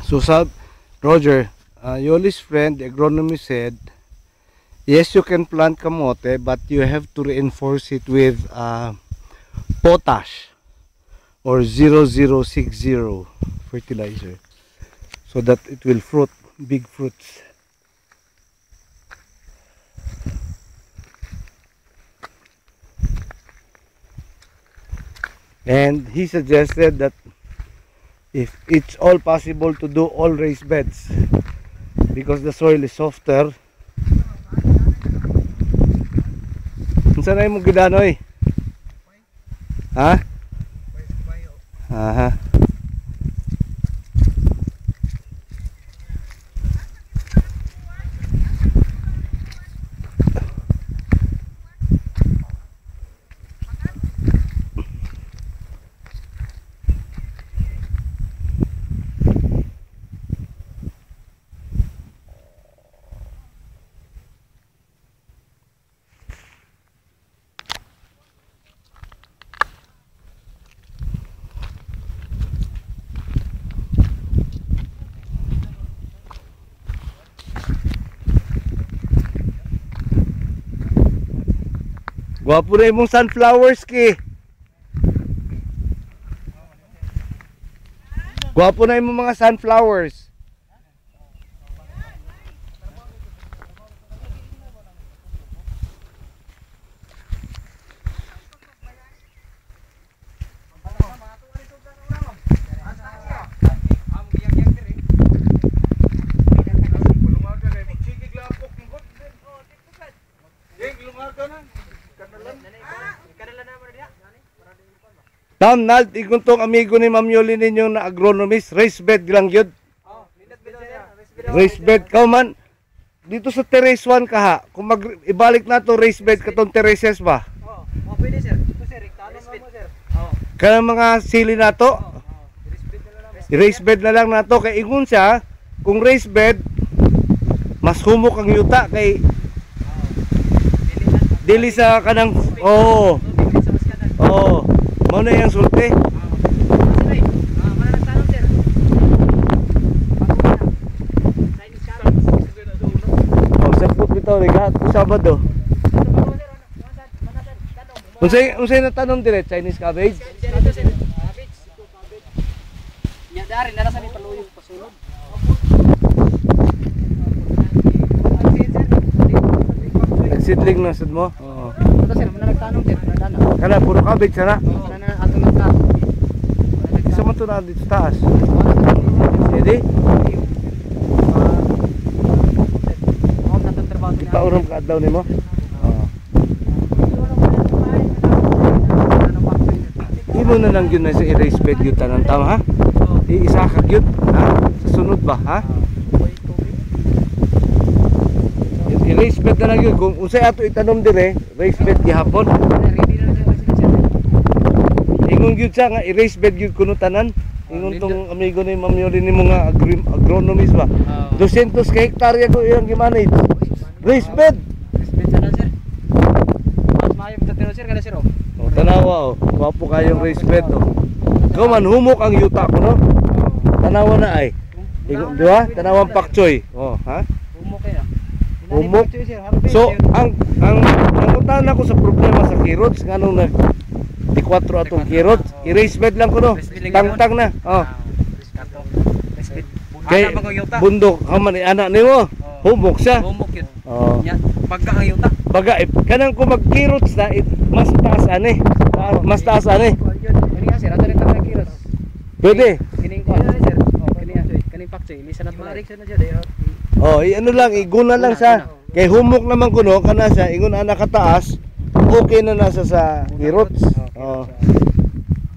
So Roger, Yoli's friend, the agronomist said, yes, you can plant kamote, but you have to reinforce it with potash or 0060 fertilizer so that it will fruit big fruits. And he suggested that if it's all possible to do all raised beds because the soil is softer. Unsa na imong gidanoy? Ha? Aha. Gwapo na imong sunflowers ki. Gwapo na imong mga sunflowers. Tam nalt ikon tong amigo ni Ma'am Yoli ninyo na agronomist, raised bed lang yun. Raised bed ka man dito sa terrace 1 ka ha. Kung ibalik na to raised bed katong terraces ba? Oh, pwede sir. Ito sir, rektalo mo sir. Oh. Kanang mga sili na to. Raised bed na lang na to kay ingon siya kung raised bed mas humok ang yuta kay dili sa kanang mao na yung sulti. Sapot bitaw ligat Sabado. Unsay na tanong dire Chinese cabbage? Nya dari nara sa ni paluyong pasulod. Nagsidling na sad mo? Oo. Ito sir, muna nagtanong sir, kana puro cabbage sana. Atong nagtanong. Isa man to na dito sa taas. Hindi? Ipaurom ka daw nimo? Oo. Imo na lang yun na sa erase bed yun tanan tama ha? Iisa ka yun ha? Sa sunod ba ha? Erase bed na lang yun. Kung usay ato itanom dire, raise bed gihapon. Ingon gyud siya nga i-raise bed gyud kuno tanan. Ingon tong amigo ni Ma'am Yoli nimo nga agronomist ba. 200 ka hektarya ko iyang gimanage. Raise bed. Raise bed sana sir. Mas maayo tatino sir kada sir oh. Tanawa oh. Wapo kayong raise bed oh. Ikaw man humok ang yuta ko no. Tanawa na ay. Ingon di ba? Tanawang pakchoy. Oh, ha? Humok kaya. Humok. So ang utan ako sa problema sa carrots nganong nag di 4 atong carrots, i-raise bed lang ko no. Tangtang na. Oh. Kay bundok haman ni anak nimo. Humok siya. Humok yun. Oh. Nya pagka ang yuta. Baga kanang ko mag carrots na mas taas ani. Mas taas ani. Kani sir, ato rin ta carrots. Pwede. Kining ko sir. Oh, kining pakchoy, lisa na marik na jud. Oh, ano lang iguna lang sa kay humok naman kuno kana siya ingon ana kataas. Okay na nasa sa carrots. Oh.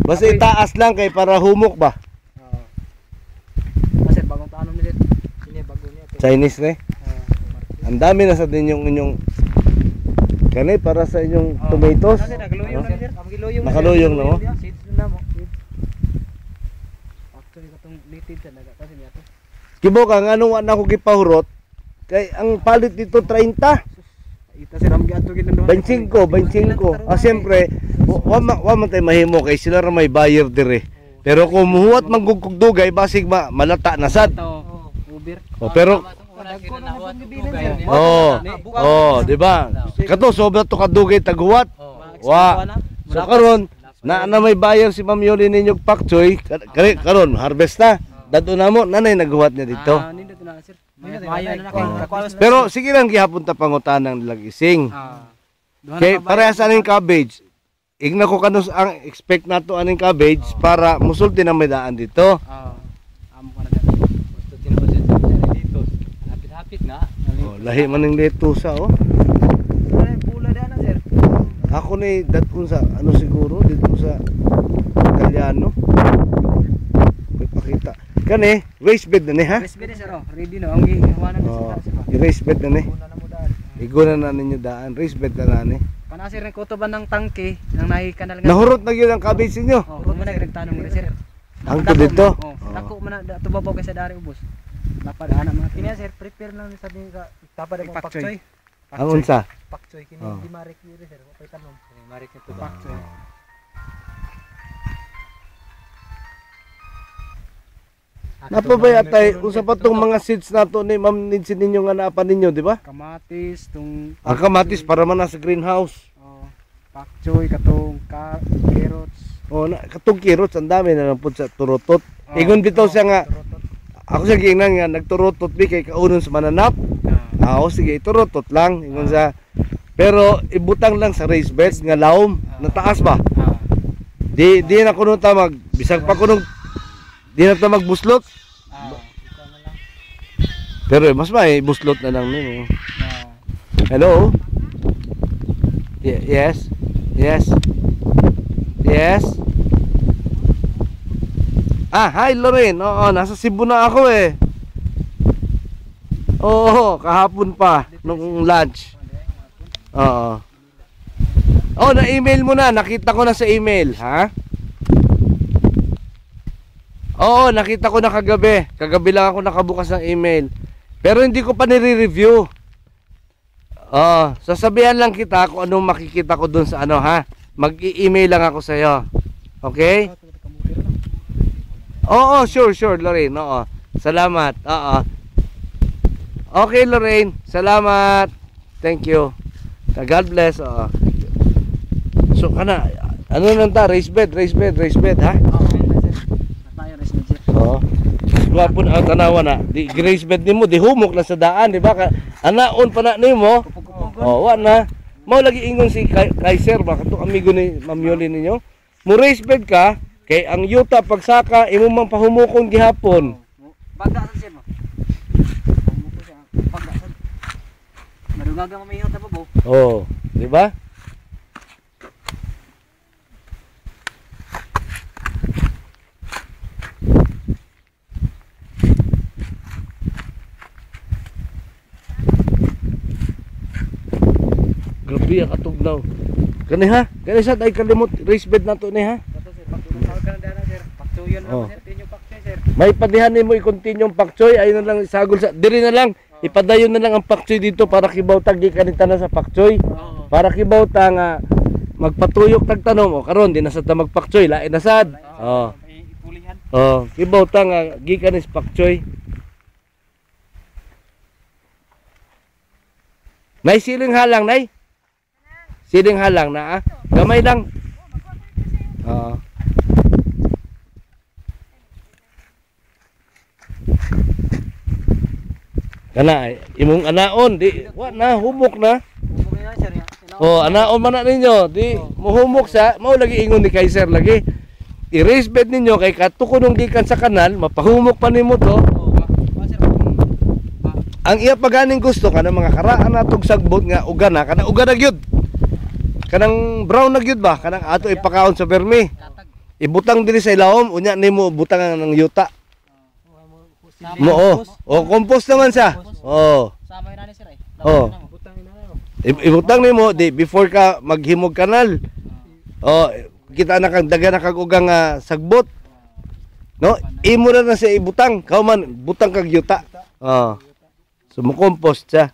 Basta itaas lang kay para humok ba? Oo. Kasi bagong tanom ni sir. Sini bago niya. Chinese ne. Ang dami na sa din yung inyong kanay para sa inyong tomatoes. Kasi nagluyong na sir. Nagluyong. Nakaluyong na mo. Seeds na mo. Actually katong native sa daga kasi niya to. Kibo ka nganong wa na ko gipahurot kay ang palit dito 30. Ita sir am giadto gid nang 25. Ah siyempre wa man tay mahimo kay sila ra may buyer dire. Pero kung muhuwat manggugkog dugay basig malata na sad. Uber. Pero di ba? Kato sobra to kadugay taghuwat. Wa. So karon na may bayar si Ma'am Yoli ninyo pak choy karon harvest na. Dadto na mo nanay naghuwat niya dito. Nindot na sir. Bayan na Pero sige lang gihapon ta pangutanang nilang ising. Kay parehas aning cabbage. Igna ko kanus ang expect nato aning cabbage para musulti na may daan dito. Amo ka na gusto tinuod dito. Hapit na. Lahi man ning letusa oh. Pula na sir. Ako ni datkon sa ano siguro dito sa Italiano. May pakita. Kani raised bed na ni ha? Raised bed sir oh. Ready na ang gihawanan sa sir. Raised bed na ni. Iguna na ninyo daan, raised bed na ni. Panasir ng kutuban ng tangke, nang nahi kanal nga. Nahurot na gyud ang cabbage ninyo. Oh, mo na nagtanong mo sir. Ang to dito. Dako man na tubabaw kay sa dari ubos. Lapad ana mga kini sir, prepare lang sa din ka tapad mo pakchoy. Ang unsa? Pakchoy kini di marik diri sir, wa pay tanom. Marik ito pakchoy. Napabay atay usa pa tong mga seeds nato ni Ma'am Ninsin ninyo nga naapan ninyo, di ba? Kamatis tong Ang kamatis para man sa greenhouse. pakchoy katong carrots. Katong carrots ang dami na lang pud sa turotot. Ingon bitaw siya nga ako sa gingnan nga nagturotot bi kay kaunon sa mananap. Sige turotot lang ingon sa pero ibutang lang sa raised beds nga lawom na taas ba. Di na kuno ta mag bisag pa kuno di na ta magbuslot. Pero mas may buslot na lang nimo. Hello? Yes. Hi Lorraine. Oo, nasa Cebu na ako eh. Oo, kahapon pa nung lunch. Oo. Na-email mo na. Nakita ko na sa email, ha? Oo, nakita ko na kagabi. Kagabi lang ako nakabukas ng email. Pero hindi ko pa nire-review. Sasabihan lang kita kung anong makikita ko dun sa ano, ha? Mag-i-email lang ako sa'yo. Okay? Oo, sure, Lorraine. Oo. Salamat. Oo. Okay, Lorraine. Salamat. Thank you. God bless. Oo. So, kana, ano nang ta? Raised bed, ha? Oo. Gwapo na tanawa na. Di raised bed nimo, di humok na sa daan, di ba? Anaon pa na nimo. Wa na. Mao lagi ingon si Kaiser ba kato amigo ni Ma'am Yoli ninyo. Mo raised bed ka kay ang yuta pagsaka imo mang pahumukon gihapon. Baga sa sir mo. Baga sa. Madugaga mamihot na po. Di ba? Grabe ang atugnaw. Kani ha? Kani sa day kalimot raised bed nato ni ha? May padihan nimo i-continue ang pakchoy ay na lang sagol sa diri na lang ipadayon na lang ang pakchoy dito para kibaw tagi kanita na sa pakchoy. Para kibaw ta nga magpatuyok tag tanom o karon di na sa ta magpakchoy lain na sad. Kibaw ta nga gikan is pakchoy. Nay siling halang nay. Siling halang na gamay lang. Kana imong anaon di wa na humok na. Anaon man na ninyo di muhumok sa mao lagi ingon ni Kaiser lagi. I-raise bed ninyo kay katukunong gikan sa kanal mapahumok pa nimo to. Ang iya paganing gusto kana mga karaan natog sagbot nga uga na kana uga na gyud. Kanang brown na gyud ba kanang ato ipakaon sa permi. Ibutang diri sa ilawom unya nimo butang ng yuta. Compost naman siya. Sama na ni sir ay. Ibutang nimo di before ka maghimog kanal. Kita na kag daga na kag ugang sagbot. No, imo na siya ibutang. Kauman butang kag yuta. So mo compost siya.